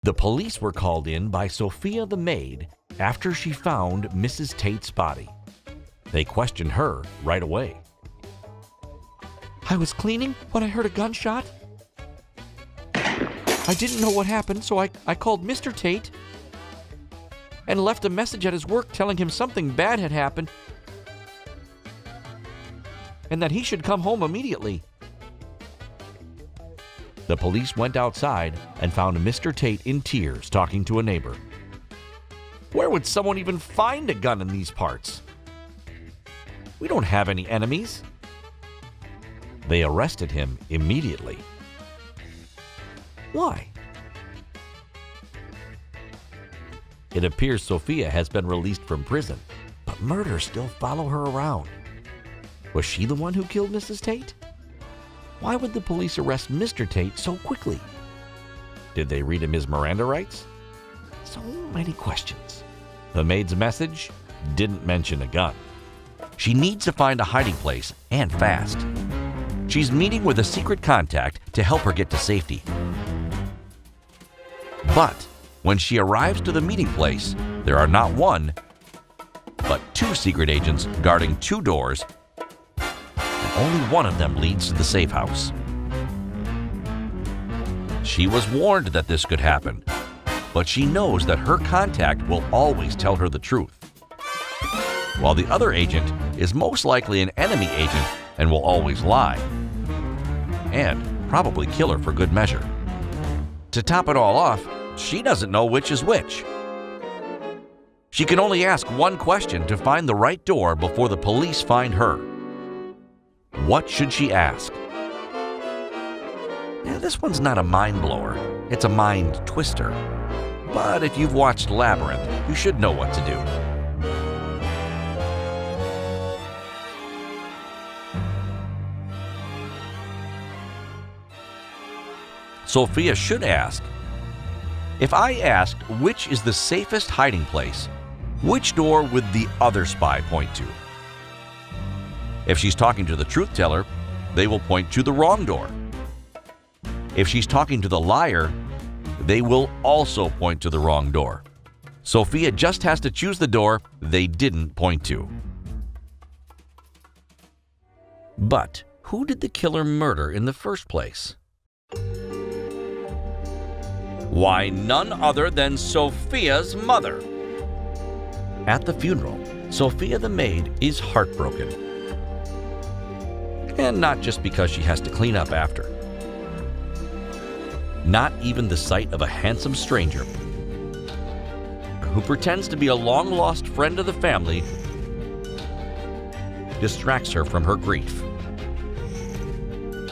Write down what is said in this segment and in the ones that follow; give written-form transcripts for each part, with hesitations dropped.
The police were called in by Sophia the maid after she found Mrs. Tate's body. They questioned her right away. I was cleaning when I heard a gunshot. I didn't know what happened, so I called Mr. Tate and left a message at his work telling him something bad had happened and that he should come home immediately. The police went outside and found Mr. Tate in tears talking to a neighbor. Where would someone even find a gun in these parts? We don't have any enemies. They arrested him immediately. Why? It appears Sophia has been released from prison, but murders still follow her around. Was she the one who killed Mrs. Tate? Why would the police arrest Mr. Tate so quickly? Did they read him his Miranda rights? So many questions. The maid's message didn't mention a gun. She needs to find a hiding place, and fast. She's meeting with a secret contact to help her get to safety. But when she arrives to the meeting place, there are not one, but two secret agents guarding two doors. Only one of them leads to the safe house. She was warned that this could happen, but she knows that her contact will always tell her the truth, while the other agent is most likely an enemy agent and will always lie, and probably kill her for good measure. To top it all off, she doesn't know which is which. She can only ask one question to find the right door before the police find her. What should she ask? Now, this one's not a mind blower, it's a mind twister. But if you've watched Labyrinth, you should know what to do. Sophia should ask, if I asked which is the safest hiding place, which door would the other spy point to? If she's talking to the truth teller, they will point to the wrong door. If she's talking to the liar, they will also point to the wrong door. Sophia just has to choose the door they didn't point to. But who did the killer murder in the first place? Why, none other than Sophia's mother. At the funeral, Sophia the maid is heartbroken. And not just because she has to clean up after. Not even the sight of a handsome stranger who pretends to be a long-lost friend of the family distracts her from her grief.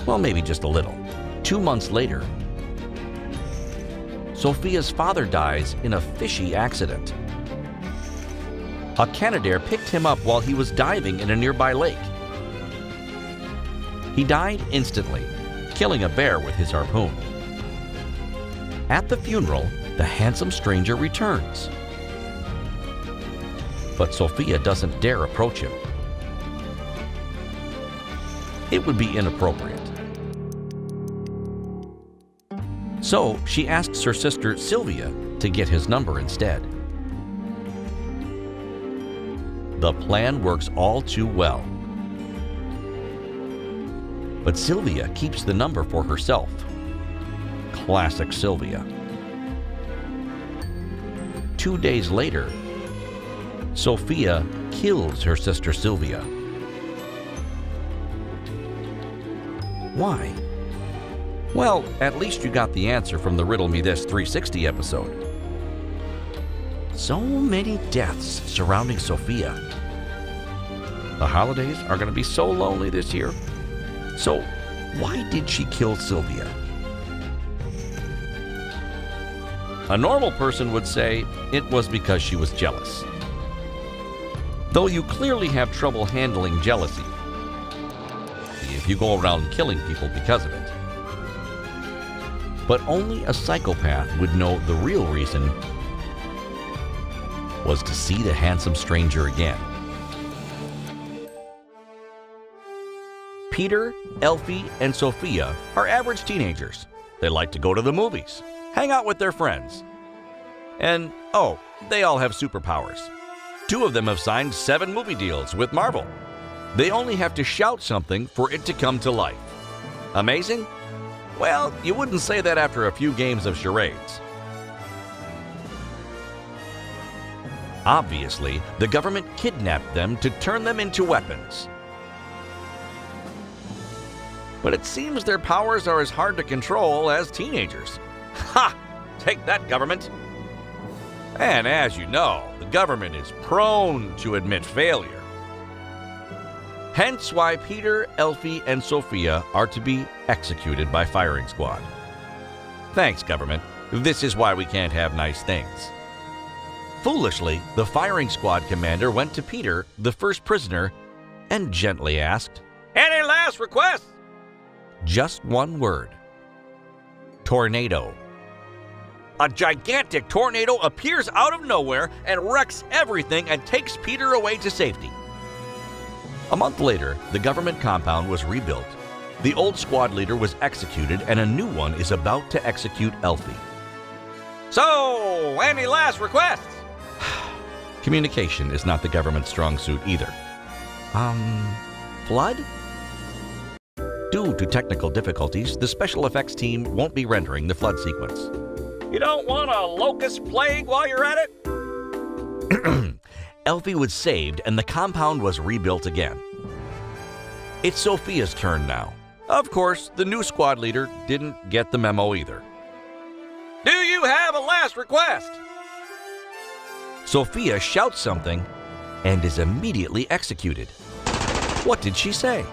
Well, maybe just a little. 2 months later, Sophia's father dies in a fishy accident. A Canadair picked him up while he was diving in a nearby lake. He died instantly, killing a bear with his harpoon. At the funeral, the handsome stranger returns. But Sophia doesn't dare approach him. It would be inappropriate. So she asks her sister Sylvia to get his number instead. The plan works all too well. But Sylvia keeps the number for herself. Classic Sylvia. 2 days later, Sophia kills her sister Sylvia. Why? Well, at least you got the answer from the Riddle Me This 360 episode. So many deaths surrounding Sophia. The holidays are going to be so lonely this year. So, why did she kill Sylvia? A normal person would say it was because she was jealous. Though you clearly have trouble handling jealousy if you go around killing people because of it. But only a psychopath would know the real reason was to see the handsome stranger again. Peter, Elfi, and Sophia are average teenagers. They like to go to the movies, hang out with their friends. And, oh, they all have superpowers. 2 of them have signed 7 movie deals with Marvel. They only have to shout something for it to come to life. Amazing? Well, you wouldn't say that after a few games of charades. Obviously, the government kidnapped them to turn them into weapons. But it seems their powers are as hard to control as teenagers. Ha! Take that, government! And as you know, the government is prone to admit failure. Hence why Peter, Elfi, and Sophia are to be executed by firing squad. Thanks, government. This is why we can't have nice things. Foolishly, the firing squad commander went to Peter, the first prisoner, and gently asked, "Any last requests?" Just one word. Tornado. A gigantic tornado appears out of nowhere and wrecks everything and takes Peter away to safety. A month later, the government compound was rebuilt. The old squad leader was executed and a new one is about to execute Elfi. So, any last requests? Communication is not the government's strong suit either. Flood? Due to technical difficulties, the special effects team won't be rendering the flood sequence. You don't want a locust plague while you're at it? Elfi was saved and the compound was rebuilt again. It's Sophia's turn now. Of course, the new squad leader didn't get the memo either. Do you have a last request? Sophia shouts something and is immediately executed. What did she say?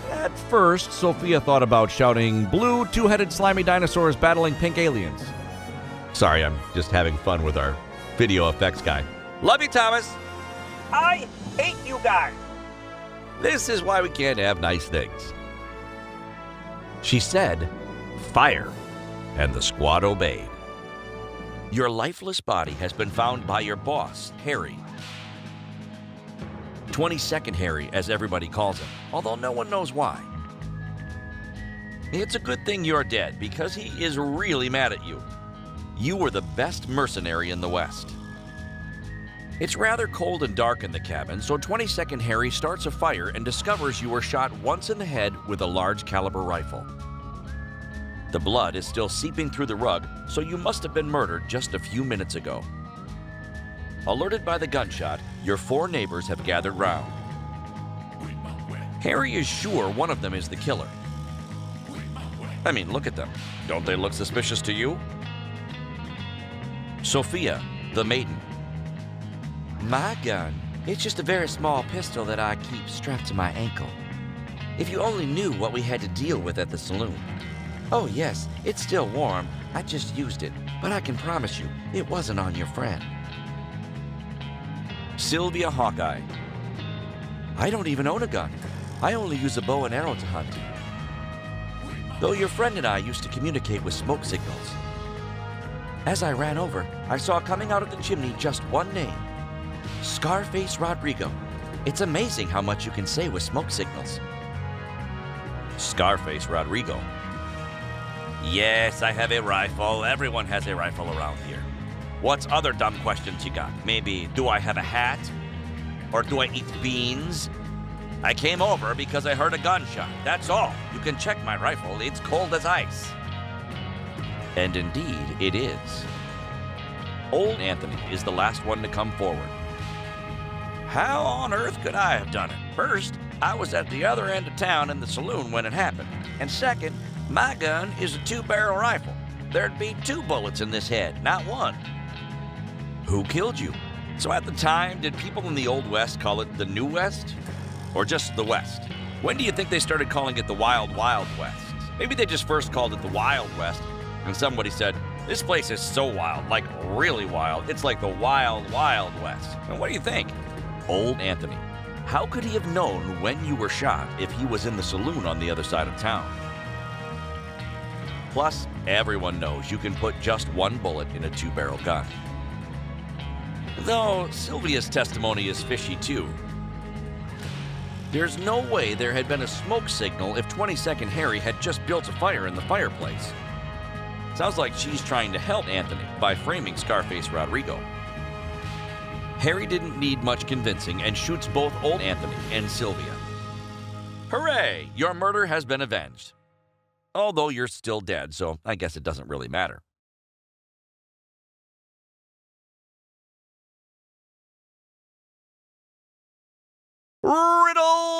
At first, Sophia thought about shouting, "Blue, two-headed slimy dinosaurs battling pink aliens." Sorry, I'm just having fun with our video effects guy. Love you, Thomas. I hate you guys. This is why we can't have nice things. She said, "Fire," and the squad obeyed. Your lifeless body has been found by your boss, Harry. 22nd Harry, as everybody calls him, although no one knows why. It's a good thing you're dead, because he is really mad at you. You were the best mercenary in the West. It's rather cold and dark in the cabin, so 22nd Harry starts a fire and discovers you were shot once in the head with a large caliber rifle. The blood is still seeping through the rug, so you must have been murdered just a few minutes ago. Alerted by the gunshot, your 4 neighbors have gathered round. Harry is sure one of them is the killer. I mean, look at them. Don't they look suspicious to you? Sophia, the maiden. My gun. It's just a very small pistol that I keep strapped to my ankle. If you only knew what we had to deal with at the saloon. Oh yes, it's still warm. I just used it, but I can promise you, it wasn't on your friend. Sylvia Hawkeye. I don't even own a gun. I only use a bow and arrow to hunt. Though your friend and I used to communicate with smoke signals. As I ran over, I saw coming out of the chimney just one name. Scarface Rodrigo. It's amazing how much you can say with smoke signals. Scarface Rodrigo. Yes, I have a rifle. Everyone has a rifle around here. What's other dumb questions you got? Maybe, do I have a hat? Or do I eat beans? I came over because I heard a gunshot. That's all. You can check my rifle. It's cold as ice. And indeed, it is. Old Anthony is the last one to come forward. How on earth could I have done it? First, I was at the other end of town in the saloon when it happened. And second, my gun is a 2-barrel rifle. There'd be 2 bullets in this head, not 1. Who killed you? So at the time, did people in the Old West call it the New West? Or just the West? When do you think they started calling it the Wild Wild West? Maybe they just first called it the Wild West, and somebody said, this place is so wild, like really wild. It's like the Wild Wild West. And what do you think? Old Anthony. How could he have known when you were shot if he was in the saloon on the other side of town? Plus, everyone knows you can put just 1 bullet in a 2-barrel gun. Though Sylvia's testimony is fishy too. There's no way there had been a smoke signal if 22nd Harry had just built a fire in the fireplace. Sounds like she's trying to help Anthony by framing Scarface Rodrigo. Harry didn't need much convincing and shoots both old Anthony and Sylvia. Hooray! Your murder has been avenged. Although you're still dead, so I guess it doesn't really matter. Riddle